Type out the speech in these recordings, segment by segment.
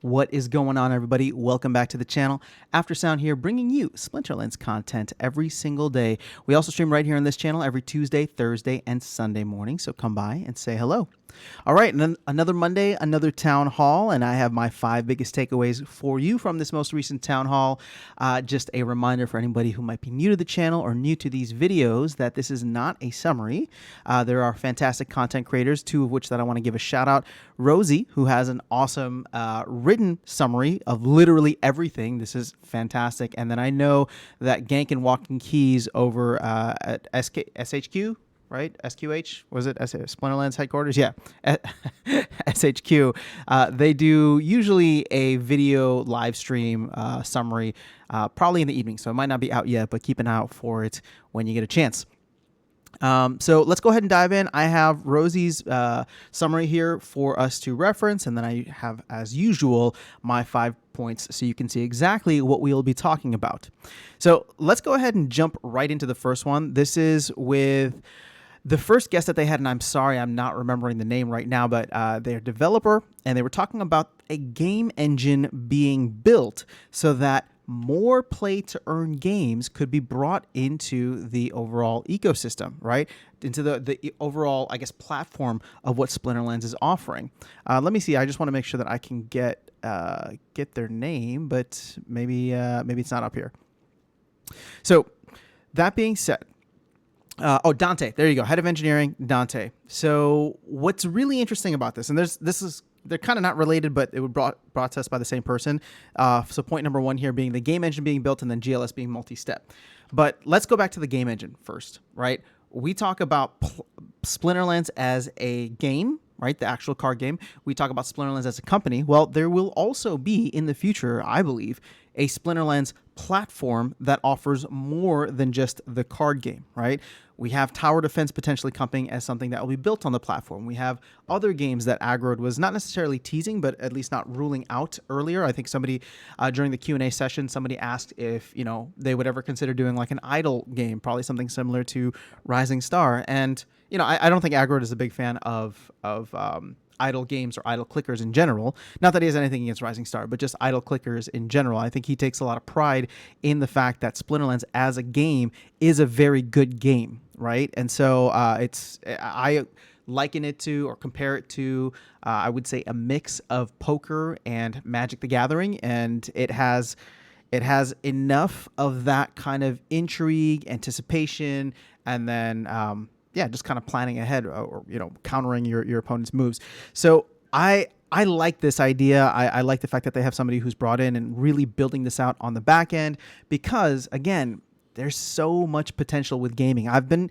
What is going on, everybody? Welcome back to the channel. After Sound here, bringing you Splinterlands content every single day. We also stream right here on this channel every Tuesday, Thursday, and Sunday morning, so come by and say hello. All right, and then another Monday, another town hall, and I have my 5 biggest takeaways for you from this most recent town hall. Just a reminder for anybody who might be new to the channel or new to these videos that this is not a summary. There are fantastic content creators, 2 of which that I want to give a shout out. Rosie, who has an awesome written summary of literally everything. This is fantastic. And then I know that Gank and Walking Keys over at SHQ, right? SQH, was it Splinterlands headquarters? Yeah, SHQ. They do usually a video live stream summary, probably in the evening. So it might not be out yet, but keep an eye out for it when you get a chance. So let's go ahead and dive in. I have Rosie's summary here for us to reference, and then I have, as usual, my 5 points so you can see exactly what we'll be talking about. So let's go ahead and jump right into the first one. This is with the first guest that they had, and I'm sorry I'm not remembering the name right now, but they're a developer, and they were talking about a game engine being built so that more play-to-earn games could be brought into the overall ecosystem, right? Into the overall, I guess, platform of what Splinterlands is offering. Let me see. I just want to make sure that I can get their name, but maybe it's not up here. So that being said, Dante, there you go. Head of engineering, Dante. So what's really interesting about this, and they're kind of not related, but it was brought to us by the same person. So point number 1 here being the game engine being built and then GLS being MultiStep. But let's go back to the game engine first, right? We talk about Splinterlands as a game, right? The actual card game. We talk about Splinterlands as a company. Well, there will also be in the future, I believe, a Splinterlands platform that offers more than just the card game, right? We have Tower Defense potentially coming as something that will be built on the platform. We have other games that Aggroed was not necessarily teasing, but at least not ruling out earlier. I think somebody during the Q&A session, somebody asked if they would ever consider doing like an idle game, probably something similar to Rising Star. And I don't think Aggroed is a big fan of idle games or idle clickers in general. Not that he has anything against Rising Star, but just idle clickers in general. I think he takes a lot of pride in the fact that Splinterlands as a game is a very good game, right? And so I liken it to or compare it to, I would say, a mix of poker and Magic the Gathering, and it has enough of that kind of intrigue, anticipation, and then just kind of planning ahead or countering your opponent's moves. So I like this idea. I like the fact that they have somebody who's brought in and really building this out on the back end, because again, there's so much potential with gaming. I've been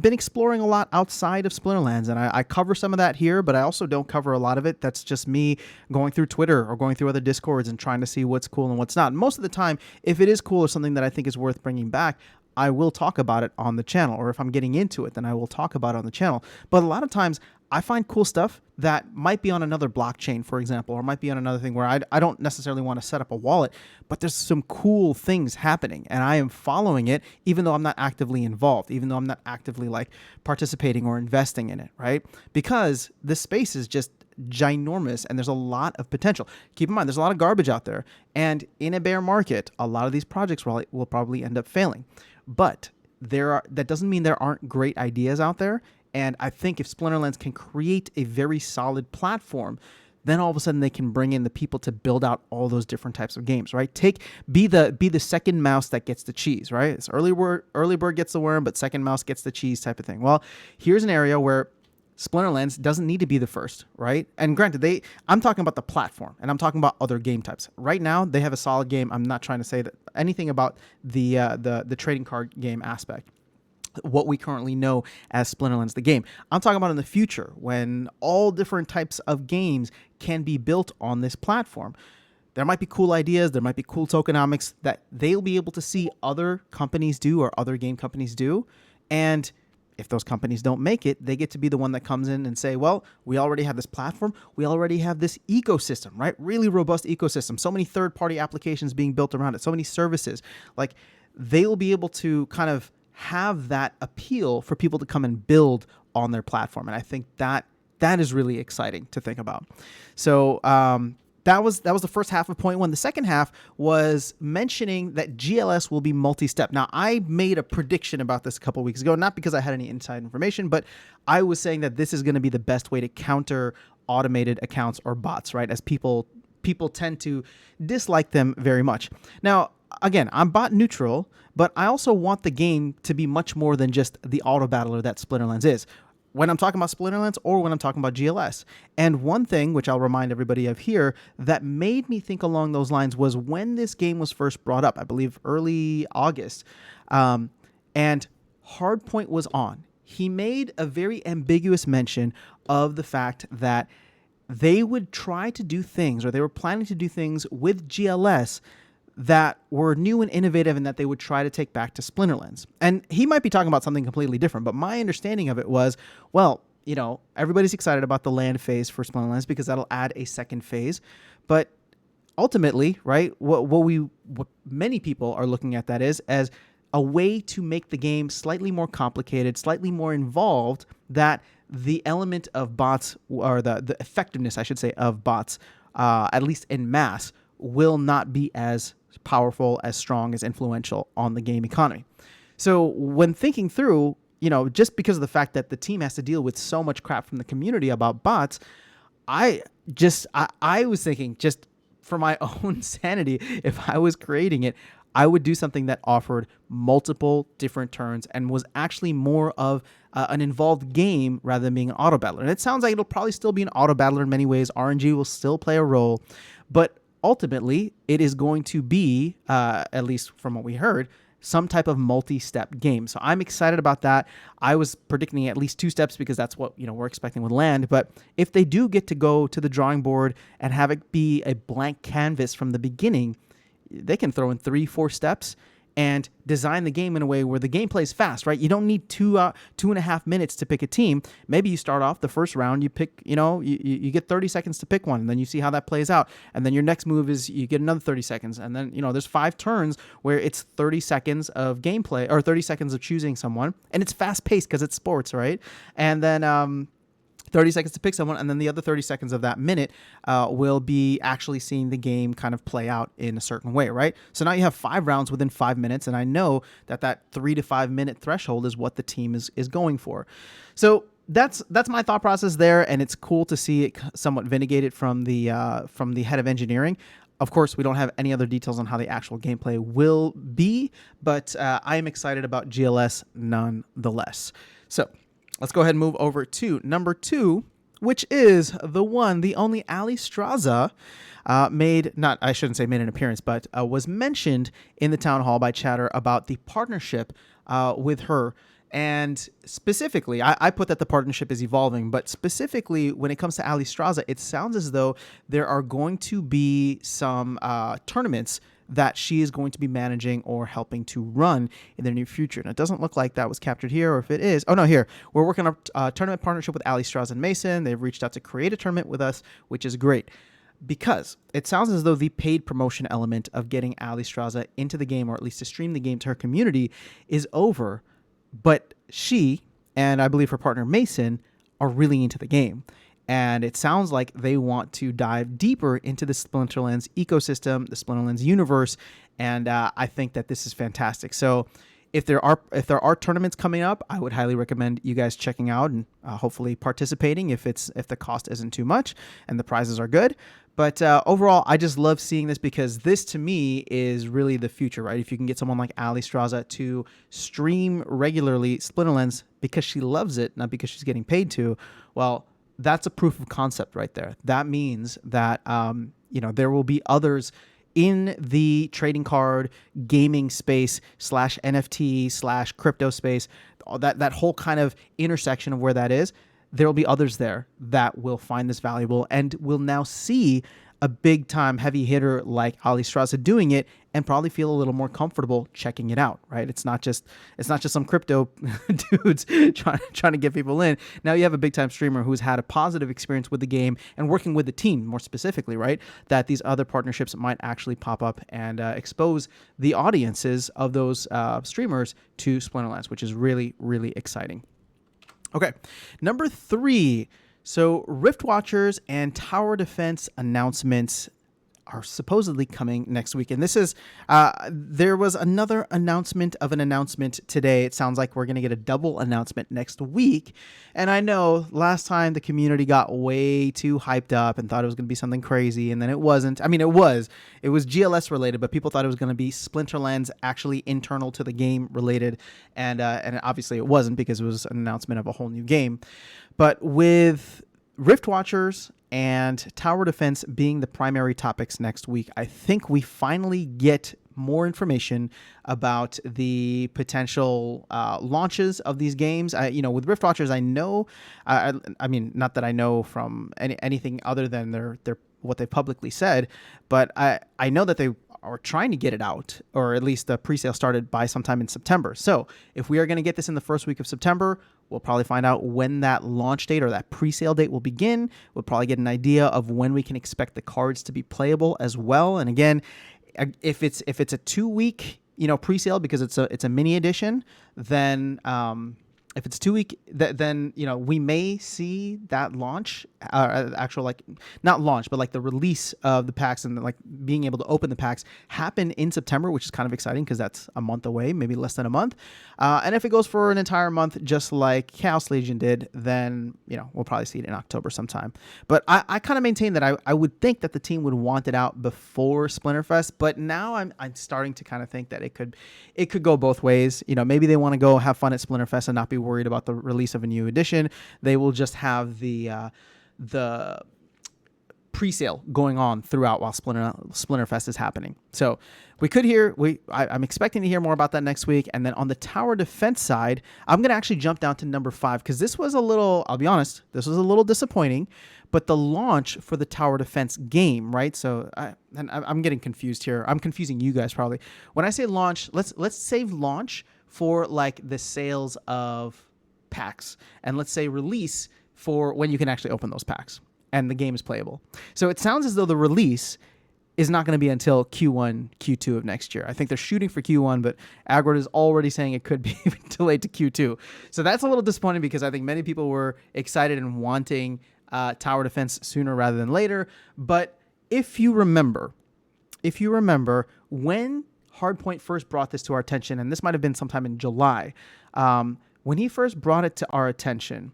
exploring a lot outside of Splinterlands, and I cover some of that here, but I also don't cover a lot of it. That's just me going through Twitter or going through other Discords and trying to see what's cool and what's not. And most of the time, if it is cool or something that I think is worth bringing back, I will talk about it on the channel, or if I'm getting into it, then I will talk about it on the channel. But a lot of times I find cool stuff that might be on another blockchain, for example, or might be on another thing where I don't necessarily want to set up a wallet, but there's some cool things happening and I am following it, even though I'm not actively involved, even though I'm not actively like participating or investing in it, right? Because this space is just ginormous and there's a lot of potential. Keep in mind, there's a lot of garbage out there, and in a bear market, a lot of these projects will probably end up failing. But that doesn't mean there aren't great ideas out there. And I think if Splinterlands can create a very solid platform, then all of a sudden they can bring in the people to build out all those different types of games, right? Be the second mouse that gets the cheese, right? It's early bird gets the worm, but second mouse gets the cheese type of thing. Well, here's an area where Splinterlands doesn't need to be the first, right? And granted, I'm talking about the platform, and I'm talking about other game types. Right now, they have a solid game. I'm not trying to say that anything about the trading card game aspect, what we currently know as Splinterlands the game. I'm talking about in the future when all different types of games can be built on this platform. There might be cool ideas, there might be cool tokenomics that they'll be able to see other companies do or other game companies do, and if those companies don't make it, they get to be the one that comes in and say, well, we already have this platform. We already have this ecosystem, right? Really robust ecosystem. So many third-party applications being built around it. So many services. Like, they'll be able to kind of have that appeal for people to come and build on their platform. And I think that is really exciting to think about. So that was the first half of point one. The second half was mentioning that GLS will be multi-step. Now, I made a prediction about this a couple weeks ago, not because I had any inside information, but I was saying that this is going to be the best way to counter automated accounts or bots, right? As people tend to dislike them very much. Now, again, I'm bot neutral, but I also want the game to be much more than just the auto battler that Splinterlands is, when I'm talking about Splinterlands or when I'm talking about GLS. And one thing, which I'll remind everybody of here, that made me think along those lines was when this game was first brought up, I believe early August, and Hardpoint was on. He made a very ambiguous mention of the fact that they would try to do things, or they were planning to do things with GLS that were new and innovative and that they would try to take back to Splinterlands. And he might be talking about something completely different, but my understanding of it was, well, you know, everybody's excited about the land phase for Splinterlands because that'll add a second phase. But ultimately, right, what many people are looking at that is as a way to make the game slightly more complicated, slightly more involved, that the element of bots, or the effectiveness, I should say, of bots, at least in mass, will not be as powerful, as strong, as influential on the game economy. So when thinking through, you know, just because of the fact that the team has to deal with so much crap from the community about bots, I was thinking, just for my own sanity, if I was creating it, I would do something that offered multiple different turns and was actually more of an involved game rather than being an auto battler. And it sounds like it'll probably still be an auto battler in many ways. RNG will still play a role, but ultimately, it is going to be, at least from what we heard, some type of multi-step game. So I'm excited about that. I was predicting at least 2 steps because that's what, you know, we're expecting with land. But if they do get to go to the drawing board and have it be a blank canvas from the beginning, they can throw in 3-4 steps and design the game in a way where the gameplay is fast, right? You don't need 2.5 minutes to pick a team. Maybe you start off the first round, you pick, you know, you get 30 seconds to pick one, and then you see how that plays out. And then your next move is you get another 30 seconds. And then, you know, there's 5 turns where it's 30 seconds of gameplay, or 30 seconds of choosing someone. And it's fast paced because it's sports, right? And then, 30 seconds to pick someone, and then the other 30 seconds of that minute will be actually seeing the game kind of play out in a certain way, right? So now you have 5 rounds within 5 minutes, and I know that 3 to 5 minute threshold is what the team is going for. So that's my thought process there, and it's cool to see it somewhat vindicated from the head of engineering. Of course, we don't have any other details on how the actual gameplay will be, but I am excited about GLS nonetheless. So let's go ahead and move over to number 2, which is the one, the only Ali Straza made an appearance, but was mentioned in the town hall by Chatter about the partnership with her. And specifically, I put that the partnership is evolving, but specifically when it comes to Ali Straza, it sounds as though there are going to be some tournaments that she is going to be managing or helping to run in the near future. And it doesn't look like that was captured here, or if it is, oh no, here. We're working on a tournament partnership with Ali Straza and Mason. They've reached out to create a tournament with us, which is great. Because it sounds as though the paid promotion element of getting Ali Straza into the game, or at least to stream the game to her community, is over. But she, and I believe her partner Mason, are really into the game. And it sounds like they want to dive deeper into the Splinterlands ecosystem, the Splinterlands universe, and I think that this is fantastic. So if there are tournaments coming up, I would highly recommend you guys checking out and hopefully participating if the cost isn't too much and the prizes are good. But overall, I just love seeing this because this to me is really the future, right? If you can get someone like Ali Straza to stream regularly Splinterlands because she loves it, not because she's getting paid to, well, that's a proof of concept right there. That means that there will be others in the trading card gaming space / NFT / crypto space, that whole kind of intersection of where that is. There will be others there that will find this valuable and will now see a big time heavy hitter like Ali Straza doing it and probably feel a little more comfortable checking it out, right? It's not just some crypto dudes trying to get people in. Now you have a big time streamer who's had a positive experience with the game and working with the team more specifically, right? That these other partnerships might actually pop up and expose the audiences of those streamers to Splinterlands, which is really, really exciting. Okay, number 3. So Riftwatchers and tower defense announcements are supposedly coming next week. And this is, there was another announcement of an announcement today. It sounds like we're going to get a double announcement next week. And I know last time the community got way too hyped up and thought it was going to be something crazy. And then it wasn't. I mean, it was GLS related, but people thought it was going to be Splinterlands actually internal to the game related. And obviously it wasn't, because it was an announcement of a whole new game. But with Riftwatchers and tower defense being the primary topics next week, I think we finally get more information about the potential launches of these games. With Riftwatchers, I know, I mean, not that I know from anything other than their what they publicly said, but I know that they are trying to get it out, or at least the pre-sale started by sometime in September. So if we are going to get this in the first week of September, we'll probably find out when that launch date or that pre-sale date will begin. We'll probably get an idea of when we can expect the cards to be playable as well. And again, if it's a 2-week, pre-sale, because it's a mini edition, then if it's 2 week, then we may see that launch, actual, like, not launch, but like the release of the packs and like being able to open the packs happen in September, which is kind of exciting because that's a month away, maybe less than a month. And if it goes for an entire month, just like Chaos Legion did, then we'll probably see it in October sometime. But I kind of maintain that I would think that the team would want it out before Splinterfest, but now I'm starting to kind of think that it could go both ways. Maybe they want to go have fun at Splinterfest and not be worried about the release of a new edition. They will just have the pre-sale going on throughout while Splinterfest is happening. So we could hear, I'm expecting to hear more about that next week. And then on the tower defense side, I'm going to actually jump down to number 5, because this was I'll be honest, this was a little disappointing, but the launch for the tower defense game, right? So I'm getting confused here. I'm confusing you guys probably. When I say launch, let's save launch for like the sales of packs, and let's say release for when you can actually open those packs and the game is playable. So it sounds as though the release is not going to be until Q1, Q2 of next year. I think they're shooting for Q1, but Agro is already saying it could be delayed to Q2. So that's a little disappointing, because I think many people were excited and wanting tower defense sooner rather than later. But if you remember when Hardpoint first brought this to our attention, and this might have been sometime in July, when he first brought it to our attention,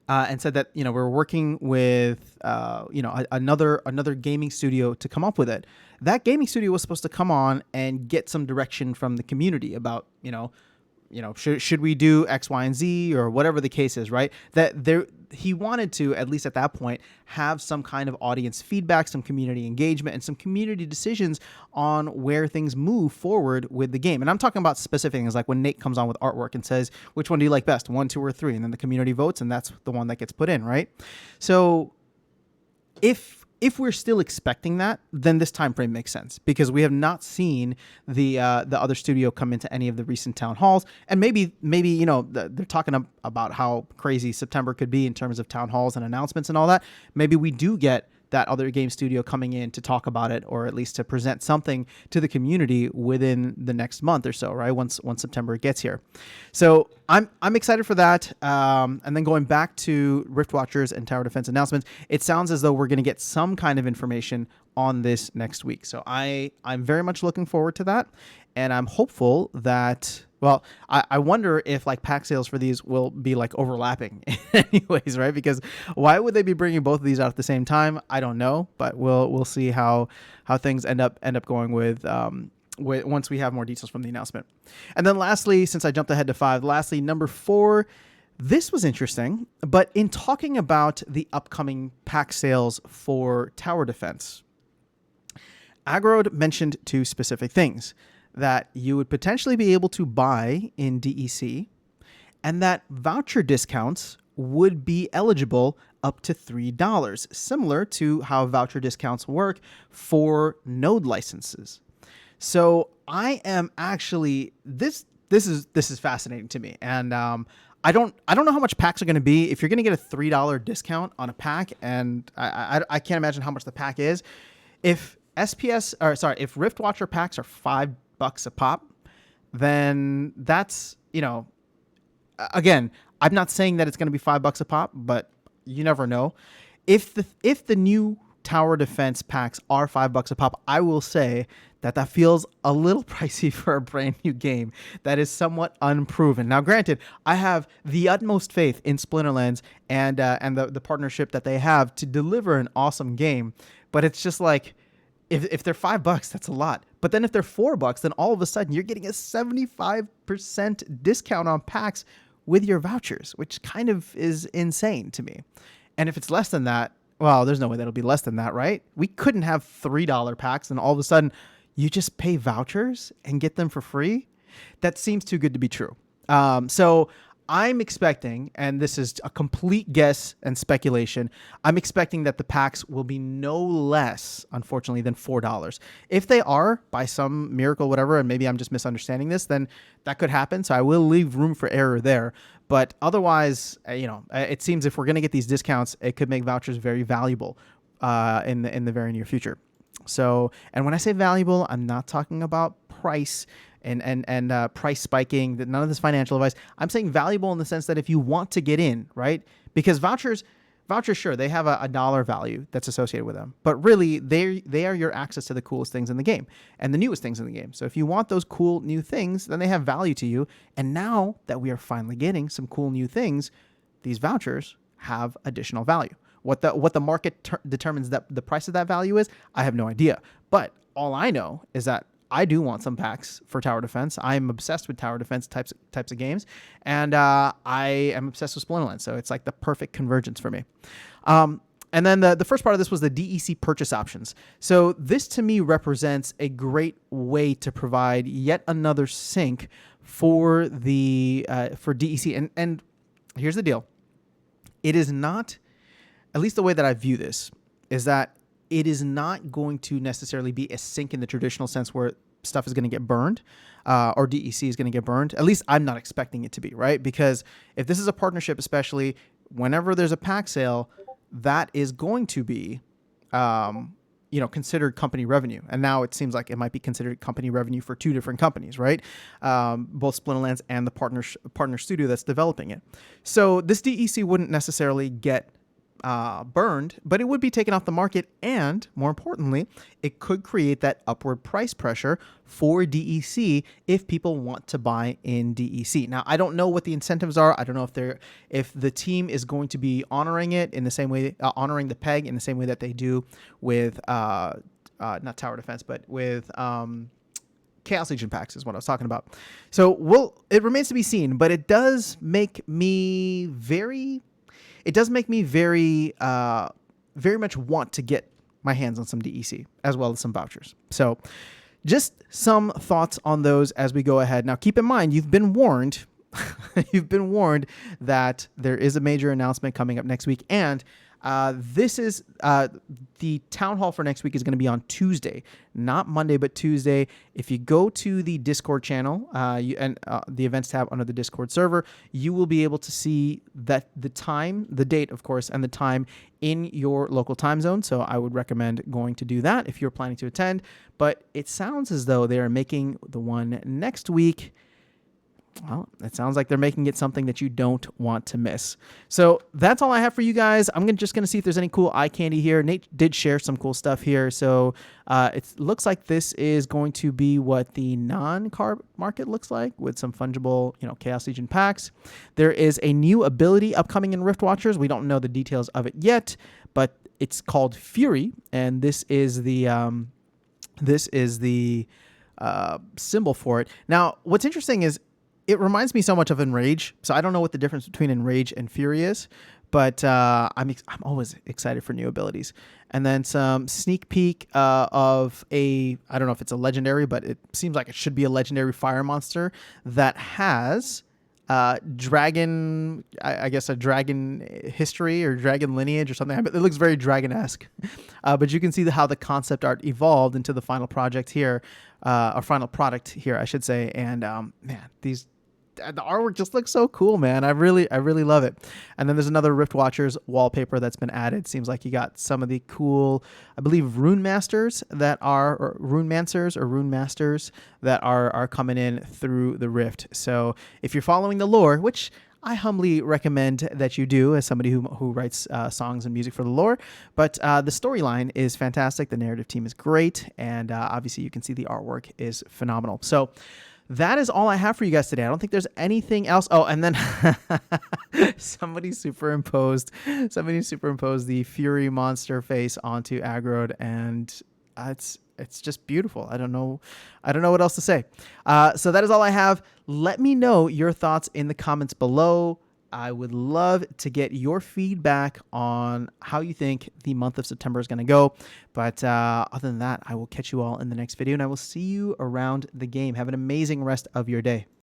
and said that we're working with another gaming studio to come up with it. That gaming studio was supposed to come on and get some direction from the community about should we do X, Y, and Z, or whatever the case is, right? He wanted to, at least at that point, have some kind of audience feedback, some community engagement, and some community decisions on where things move forward with the game. And I'm talking about specific things, like when Nate comes on with artwork and says, which one do you like best, 1, 2, or 3? And then the community votes, and that's the one that gets put in, right? So if we're still expecting that, then this time frame makes sense, because we have not seen the other studio come into any of the recent town halls. And maybe they're talking about how crazy September could be in terms of town halls and announcements and all that. Maybe we do get that other game studio coming in to talk about it, or at least to present something to the community within the next month or so, right? Once September gets here. So I'm excited for that. And then going back to Riftwatchers and tower defense announcements, it sounds as though we're going to get some kind of information on this next week. So I'm very much looking forward to that. And I'm hopeful that, well, I wonder if like pack sales for these will be like overlapping anyways, right? Because why would they be bringing both of these out at the same time? I don't know, but we'll see how things end up going with once we have more details from the announcement. And then lastly, since I jumped ahead to 5, number 4, this was interesting, but in talking about the upcoming pack sales for tower defense, Agrod mentioned 2 specific things: that you would potentially be able to buy in DEC, and that voucher discounts would be eligible up to $3, similar to how voucher discounts work for node licenses. So I am actually, this is fascinating to me. And I don't know how much packs are going to be. If you're going to get a $3 discount on a pack, and I can't imagine how much the pack is. If if Riftwatcher packs are $5 a pop, then that's, again, I'm not saying that it's going to be $5 a pop, but you never know. If the new tower defense packs are $5 a pop, I will say that feels a little pricey for a brand new game that is somewhat unproven. Now, granted, I have the utmost faith in Splinterlands and the partnership that they have to deliver an awesome game, but it's just like, if they're $5, that's a lot. But then if they're $4, then all of a sudden you're getting a 75% discount on packs with your vouchers, which kind of is insane to me. And if it's less than that, well, there's no way that'll be less than that, right? We couldn't have $3 packs and all of a sudden you just pay vouchers and get them for free. That seems too good to be true. So I'm expecting, and this is a complete guess and speculation, I'm expecting that the packs will be no less, unfortunately, than $4. If they are, by some miracle, whatever, and maybe I'm just misunderstanding this, then that could happen. So I will leave room for error there. But otherwise, it seems if we're going to get these discounts, it could make vouchers very valuable in the very near future. So, and when I say valuable, I'm not talking about price and price spiking, none of this financial advice. I'm saying valuable in the sense that if you want to get in, right? Because vouchers, sure, they have a dollar value that's associated with them, but really they are your access to the coolest things in the game and the newest things in the game. So if you want those cool new things, then they have value to you. And now that we are finally getting some cool new things, these vouchers have additional value. What the market determines that the price of that value is, I have no idea. But all I know is that I do want some packs for tower defense. I'm obsessed with tower defense types of games, and I am obsessed with Splinterlands. So it's like the perfect convergence for me. And then the first part of this was the DEC purchase options. So this to me represents a great way to provide yet another sync for the for DEC. And here's the deal: it is not, at least the way that I view this, is that it is not going to necessarily be a sync in the traditional sense where stuff is going to get burned or DEC is going to get burned. At least I'm not expecting it to be, right? Because if this is a partnership, especially whenever there's a pack sale, that is going to be, considered company revenue. And now it seems like it might be considered company revenue for two different companies, right? Both Splinterlands and the partner studio that's developing it. So this DEC wouldn't necessarily get burned, but it would be taken off the market, and more importantly, it could create that upward price pressure for DEC if people want to buy in DEC. Now, I don't know what the incentives are. I don't know if the team is going to be honoring it in the same way, honoring the peg in the same way that they do with not tower defense, but with Chaos Legion packs is what I was talking about. So it remains to be seen, but it does make me very much want to get my hands on some DEC as well as some vouchers. So just some thoughts on those as we go ahead. Now, keep in mind, you've been warned. You've been warned that there is a major announcement coming up next week, and this is the town hall for next week is going to be on Tuesday, not Monday, but Tuesday. If you go to the Discord channel and the events tab under the Discord server, you will be able to see that the time, the date, of course, and the time in your local time zone. So I would recommend going to do that if you're planning to attend. But it sounds as though they are making the one next week. Well, it sounds like they're making it something that you don't want to miss. So that's all I have for you guys. I'm just going to see if there's any cool eye candy here. Nate did share some cool stuff here. So it looks like this is going to be what the non-carb market looks like with some fungible, Chaos Legion packs. There is a new ability upcoming in Riftwatchers. We don't know the details of it yet, but it's called Fury, and this is the symbol for it. Now, what's interesting is it reminds me so much of Enrage, so I don't know what the difference between Enrage and Fury is, but I'm always excited for new abilities. And then some sneak peek of I don't know if it's a legendary, but it seems like it should be a legendary fire monster that has dragon, I guess a dragon history or dragon lineage or something. It looks very dragon-esque. But you can see how the concept art evolved into the final project here, or final product here, I should say. And man, the artwork just looks so cool, man. I really love it. And then there's another Riftwatchers wallpaper that's been added. Seems like you got some of the cool, I believe, Rune Masters that are, or Rune Mancers or Rune Masters that are coming in through the Rift. So if you're following the lore, which I humbly recommend that you do, as somebody who writes songs and music for the lore. But the storyline is fantastic. The narrative team is great. And obviously, you can see the artwork is phenomenal. So that is all I have for you guys today. I don't think there's anything else. Oh, and then somebody superimposed the Fury monster face onto Agrod, and it's just beautiful. I don't know what else to say. So that is all I have. Let me know your thoughts in the comments below. I would love to get your feedback on how you think the month of September is going to go. But other than that, I will catch you all in the next video, and I will see you around the game. Have an amazing rest of your day.